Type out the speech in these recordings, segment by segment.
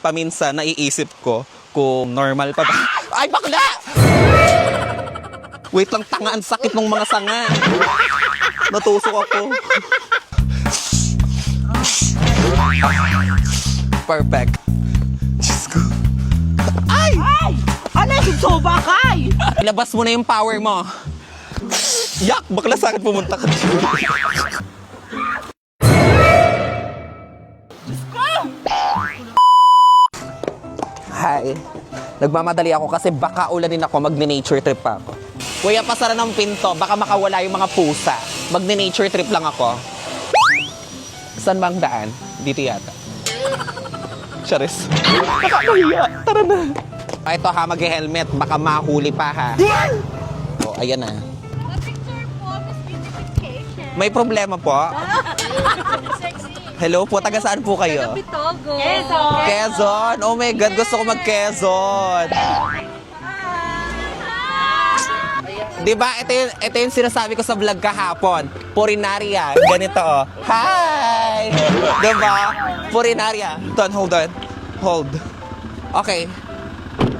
paminsan naiisip ko kung normal pa ba. Ay, bakla! Wait lang, tanga, ang sakit ng mga sanga. Natusok ako. Perfect. Diyos ko. Ay! Ay! Ano yung sobakay? Ilabas mo na yung power mo. Yak! Bakla sakit pumunta ka. Hi. Nagmamadali ako kasi baka ulanin ako, magni-nature trip pa ako. Kuya, pasara ng pinto, baka makawala yung mga pusa. Magni-nature trip lang ako. Saan bang daan? Dito yata. Charis. Nakakahiya. Tara na. Ito ha, mag-helmet. Baka mahuli pa ha. O, ayan na. Picture po, Miss Beautification. May problema po. Sexy. Hello po, taga saan po kayo? Bitogo. Quezon. Oh my God, gusto ko mag-Quezon. Diba, ito yung sinasabi ko sa vlog kahapon. Purinaria. Ganito, oh. Hi! Diba? Purinaria. Hold on. Hold. Okay.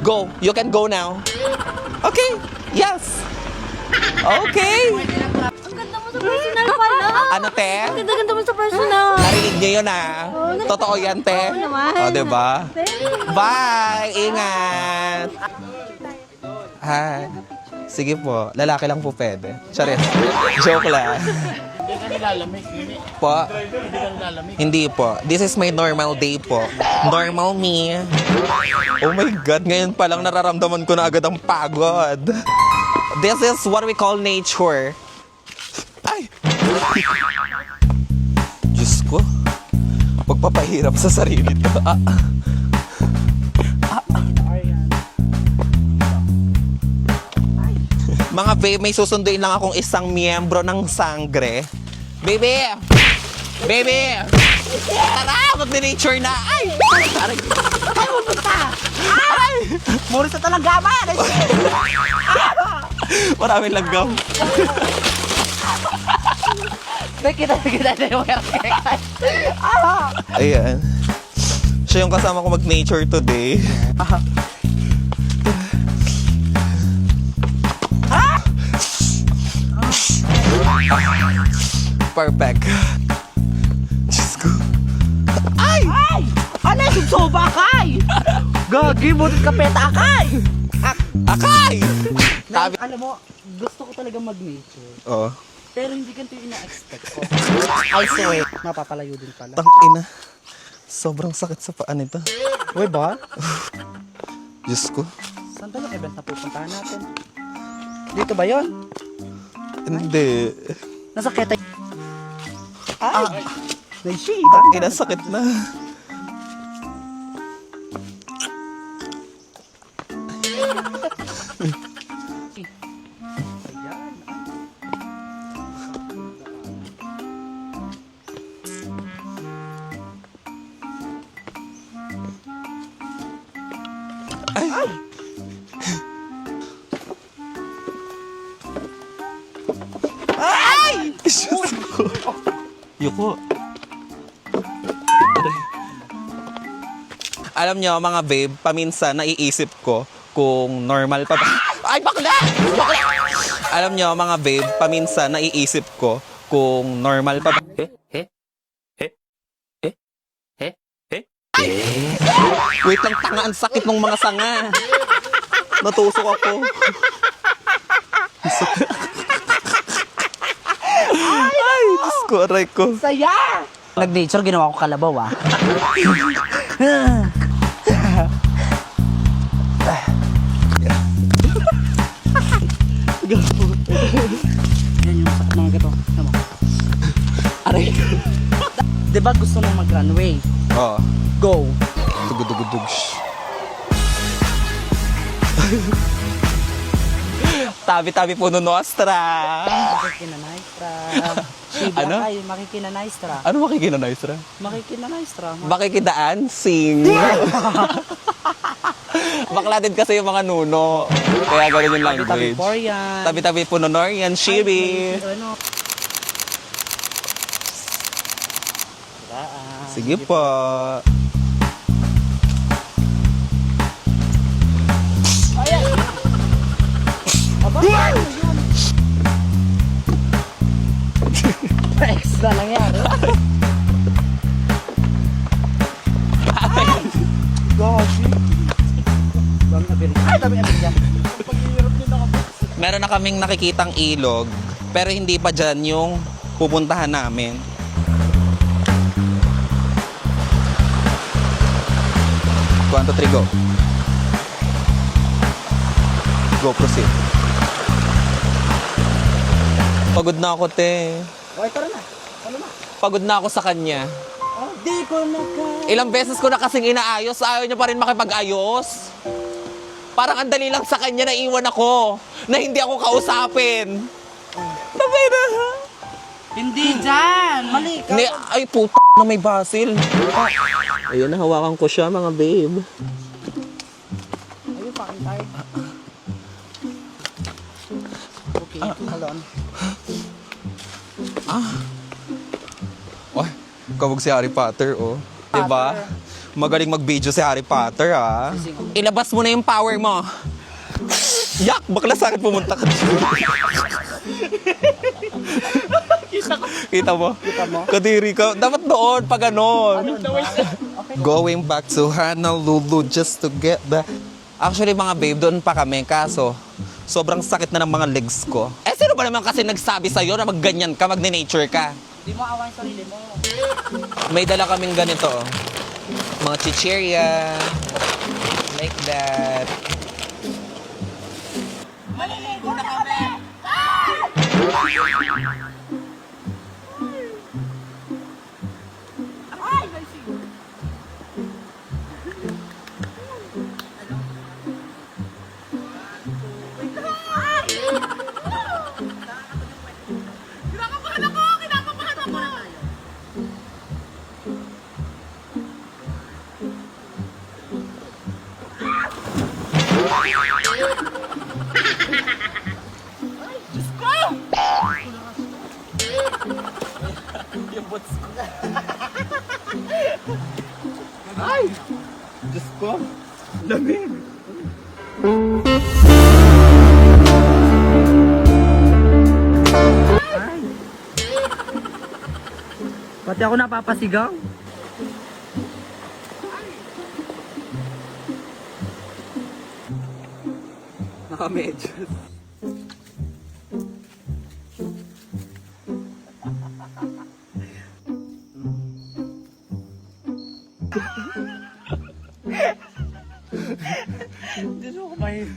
Go. You can go now. Okay. Yes. Okay. Ang ganda mo sa personal pala. Ano, te? Ang ganda mo sa personal. Narinig niyo yun, ah. Totoo yan, te. Oo naman. O, diba? Bye! Ingat! Hi. Sige po. Lalaki lang po pwede. Charis. Joke lang. Hindi ka nilalamig. Po. Hindi ka nilalamig. Hindi po. This is my normal day po. Normal me. Oh my God. Ngayon pa lang nararamdaman ko na agad ang pagod. This is what we call nature. Ay! Diyos ko. Pagpapahirap sa sarili to. Mga babe, may susunduin lang akong isang miyembro ng sangre. Baby! Baby! Tara! Mag-nature na! Ay! Aray! Ay, pupunta! Ay! Muro sa talanggaman! Maraming langgam. Kita na yung haircut. Ayan. Siya yung kasama ko mag-nature today. Perfect. Diyos ko. Ay! Ay! Ano yung sobakay? Gagi, butit ka petakay! Akay! Sabi. Alam mo, gusto ko talaga mag-nature. Oh. Pero hindi ganito yung ina-expect ko. I swear, mapapalayo din pala. Tang ina. Sobrang sakit sa paa nito. Uy ba? Diyos ko. Saan ba yung event na pupuntahan natin? Dito ba yun? Hindi. Nasa Ketay. Ay! Naishiba. Ina, sakit na. Ay! Ay! Diyos ko. Yuko. Aray. Alam nyo, mga babe, paminsan naiisip ko kung normal pa ba. Ay, bakla! Bakla! Alam nyo, mga babe, paminsan naiisip ko kung normal pa ba. Ay! Wait lang, tanga, ang sakit ng mga sanga. Natusok ako. Ay, Diyos ko, aray ko. Saya! Nag-nature, ginawa ko kalabaw ah. Yan yung sakit mga gato. Tama. Aray. Diba gusto mo mag-runway? Oo. Go! Tugudugudug. Tabi-tabi puno nostra. Makikinanaistra. Shiba Ano? kayo, makikinanaistra. Ano makikinanaistra? Makikinanaistra. Makikidaan? Sing. Bakla din kasi yung mga nuno. Kaya gano'n yung Tabi-tabi language. for yan. Tabi-tabi puno norian, shibi. Ano? Sige po. tabi kami dyan. Meron na kaming nakikitang ilog, pero hindi pa dyan yung pupuntahan namin. One, two, three, go. Go, proceed. Pagod na ako, te. Okay, tara na. Ano na? Pagod na ako sa kanya. Oh, di ko na ka. Ilang beses ko na kasing inaayos, ayaw niya pa rin makipag-ayos. Parang ang dali lang sa kanya na iwan ako, na hindi ako kausapin. Sabay na. Hindi dyan. Mali ka. Ay, puta na may basil. Ayun, nahawakan ko siya, mga babe. Ayun, pakin tayo. Okay, malon. Oh, kabog si Harry Potter, oh. Diba? Magaling mag-video si Harry Potter, ha? Ilabas mo na yung power mo. Yak! Bakla sa akin pumunta ka. Kita mo? Kita mo? Kadiri ka. Dapat doon, pag ganon. Going back to Honolulu just to get back. Actually, mga babe, doon pa kami. Kaso, sobrang sakit na ng mga legs ko. Eh, sino ba naman kasi nagsabi sa'yo na magganyan ka, magne-nature ka? Di mo awan sarili mo. May dala kaming ganito. Mga chichirya. Like that. Maliligo na kami. Diyos ko. Lamig. Pati ako napapasigaw. Naka-medyas. Hindi ko kumain.